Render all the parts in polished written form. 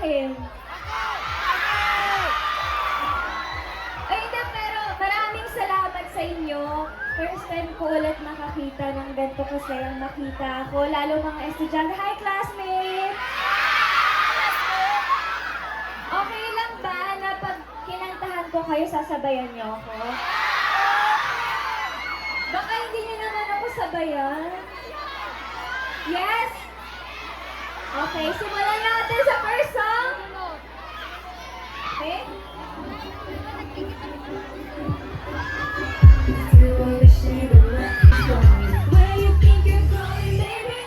akin? Ay, hindi, pero maraming salamat sa inyo. First time ko ulit makakita ng ganito kasayang makita ako, lalo mga estudyante. Hi, classmates! Okay lang ba na pag kinantahan ko kayo, sasabayan niyo ako? Baka hindi niyo naman ako sabayan. Yes? Okay, simulan natin sa first song. Okay? Where you think you're going, baby?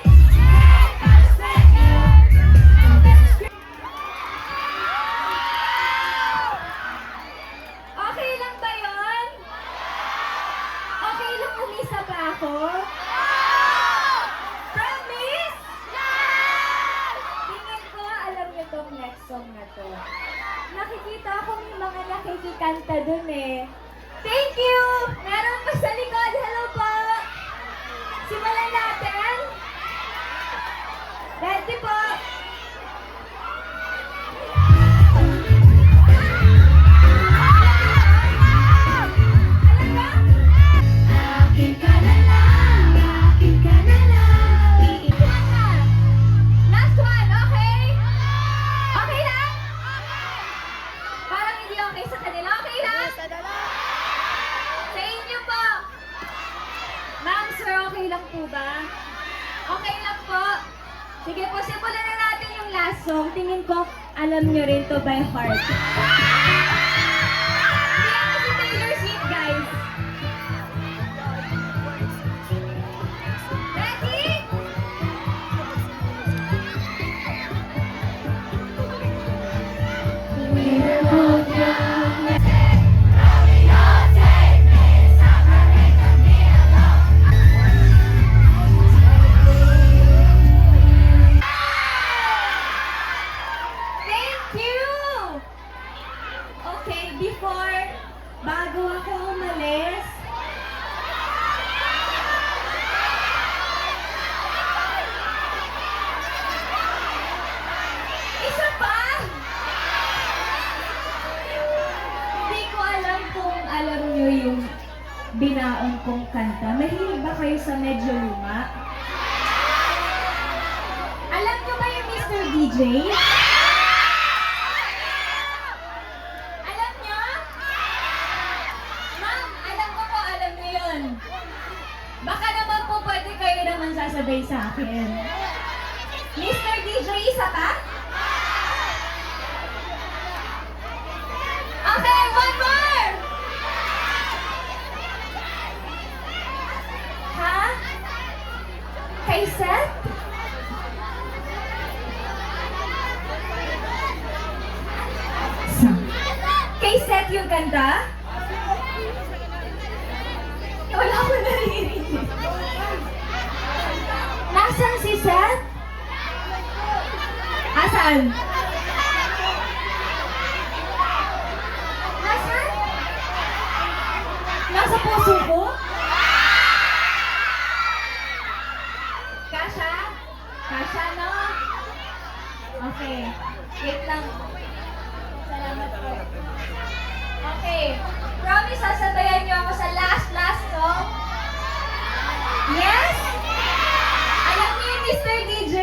Okay lang ba yun? Okay lang umisa pa ako? Promise? Tingin ko, alam niyo tong next song na to. Nakikita ko may mga nakikikanta dun eh. Thank you! Meron pa sa likod. Hello po! Simulan natin. Ready po? Akin ka na lang, akin ka na lang. Iiwan na. Last one, okay? Okay lang? Parang hindi okay sa kanila. Okay lang? Sa inyo po. Ma'am, sir, okay lang po ba? Okay lang po. Sige po, simulan na natin yung last song. Tingin ko, alam nyo rin to by heart. Hindi ako si Taylor Swift, guys. Ready? Thank you! Okay, bago ako umalis, isa pa! Hindi ko alam kung alam nyo yung binaon kong kanta. Mahilig ba kayo sa medyo luma? Alam nyo ba yung Mr. DJ? Alam nyo? Ma'am, alam ko po, alam nyo yun. Baka naman po pwede kayo naman sasabay sa akin. Mr. DJ, isa pa? Okay, one more! Ha? Kay Seth? Kay Seth yung kanta? Wala ko naririnig. Nasaan si Seth? Asan? Nasaan? Nasa puso ko? Kasha? Kasha, no? Okay. Wait lang. Salamat po. Okay. Promise, sasabayan niyo ako sa last song. Yes? Alam niyo yung Mr. DJ?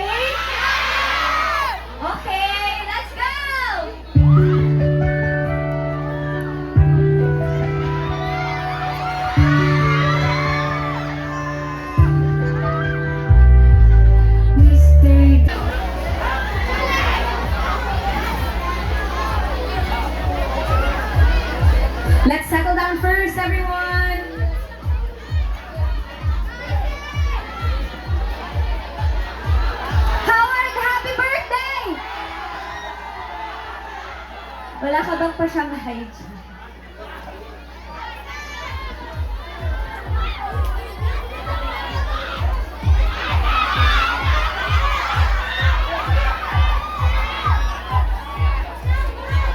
Okay, let's go! Mr. Let's settle down first, everyone. Howard, happy birthday! Wala ka bang pa-Shanghai dyan?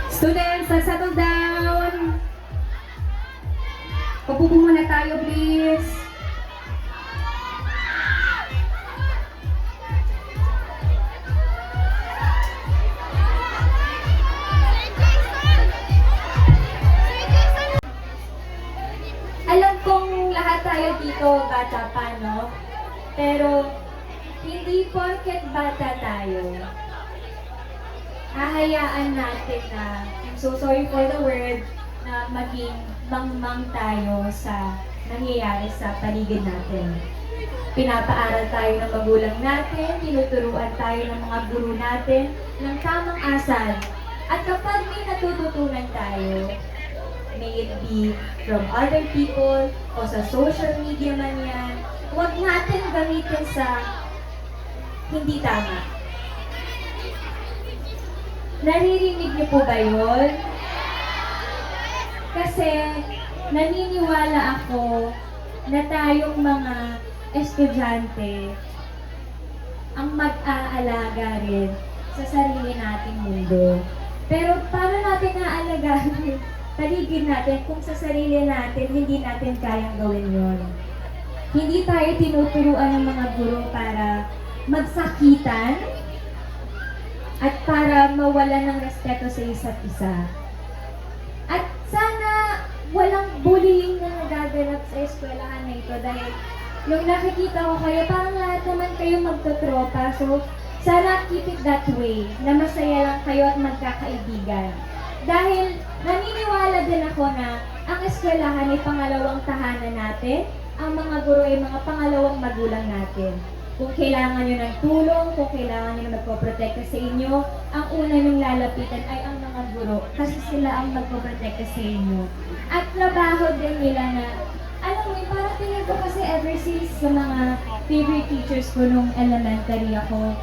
Students, let's settle down. Papupo muna tayo, please. tayo dito bata pa, no? Pero hindi porket bata tayo, hahayaan natin na, I'm so sorry for the word, na maging mangmang tayo sa nangyayari sa paligid natin. Pinapaaral tayo ng magulang natin, tinuturuan tayo ng mga guru natin ng tamang asal. At kapag may natututunan tayo, may it be from other people o sa social media man yan, huwag natin gamitin sa hindi tama. Naririnig niyo po ba yun? Kasi naniniwala ako na tayong mga estudyante ang mag-aalaga rin sa sarili nating mundo. Pero paano natin naalagaan yung paligid natin kung sa sarili natin hindi natin kayang gawin yon? Hindi tayo tinuturuan ng mga guro para magsakitan at para mawalan ng respeto sa isa't isa. At sana walang bullying na nagaganap sa eskwelahan na ito dahil nung nakikita ko kayo, parang lahat naman kayo magtotropa. So, sana keep it that way, na masaya lang kayo at magkakaibigan. Dahil naniniwala din ako na ang eskwelahan ay pangalawang tahanan natin, ang mga guro ay mga pangalawang magulang natin. Kung kailangan nyo ng tulong, kung kailangan nyo na magpoprotekta sa inyo, ang una nyong lalapitan ay ang mga guro kasi sila ang magpoprotekta sa inyo. At trabaho din nila na, alam mo, parang tingin ko kasi ever since sa mga favorite teachers ko nung elementary ako,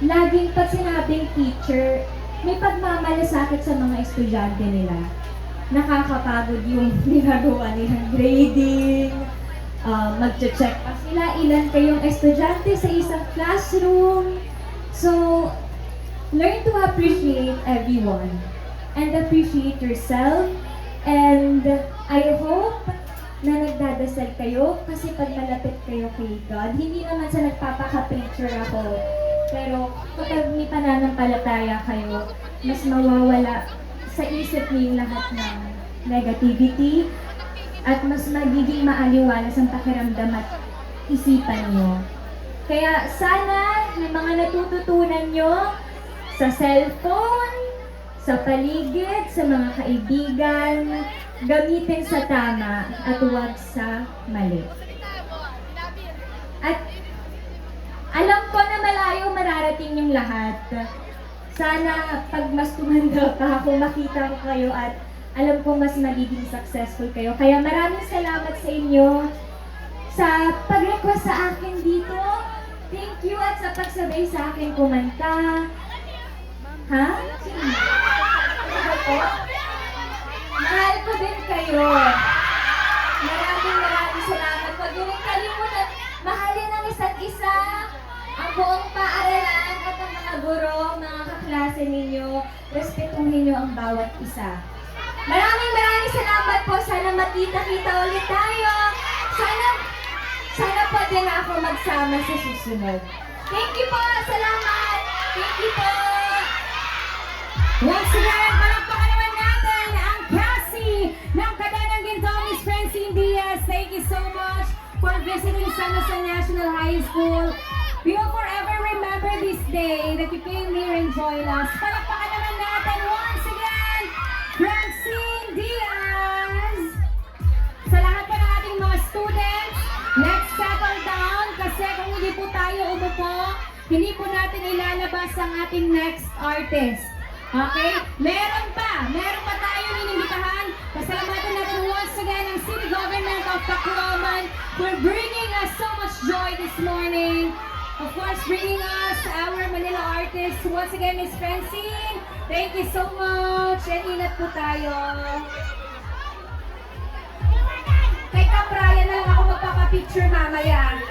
laging pag sinabing teacher, may pagmamalasakit sa mga estudyante nila. Nakakapagod yung ginagawa nilang grading, mag-check pa sila, ilan kayong estudyante sa isang classroom. So, learn to appreciate everyone and appreciate yourself. And I hope na nagdadasal kayo kasi pag malapit kayo kay God, hindi naman sa nagpapaka-picture ako, pero kapag may pananampalataya kayo, mas mawawala sa isip niyo yung lahat ng negativity at mas magiging maaliwalas ang pakiramdam at isipan nyo. Kaya sana yung mga natututunan nyo sa cellphone, sa paligid, sa mga kaibigan, gamitin sa tama at huwag sa mali. At alam ko na malayo mararating yung lahat. Sana pag mas tumanda pa ako, makita ko kayo at alam ko mas magiging successful kayo. Kaya maraming salamat sa inyo sa pag-request sa akin dito. Thank you at sa pagsabay sa akin kumanta. Ha? Sino? Ano po? Mahal ko din kayo. Maraming salamat. Huwag niyo rin kalimutan, mahalin ang isa't isa, ang buong paaralan at ang mga guro, mga kaklase ninyo. Respetuhin niyo ang bawat isa. Maraming salamat po. Sana makita-kita ulit tayo. Sana pwede na ako magsama sa susunod. Thank you po. Salamat. Thank you po. Once again, palakpakan naman natin ang Cassie ng Kadanang Ginto, Miss Francine Diaz. Thank you so much for visiting San Jose National High School. We will forever remember this day that you came here and joined us. Palakpakan naman natin once again, Francine Diaz. Sa lahat po ng ating mga students, let's settle down kasi kung hindi po tayo umupo, hindi po natin ilalabas ang ating next artist. Okay? Meron pa tayong inimbitahan. Pasalamatan natin once again ang City Government of Tacloban for bringing us so much joy this morning. Of course, bringing us our Manila artist. Once again, Miss Francine, thank you so much. And ingat po tayo. Kay Kapraya na lang ako magpapapicture mamaya.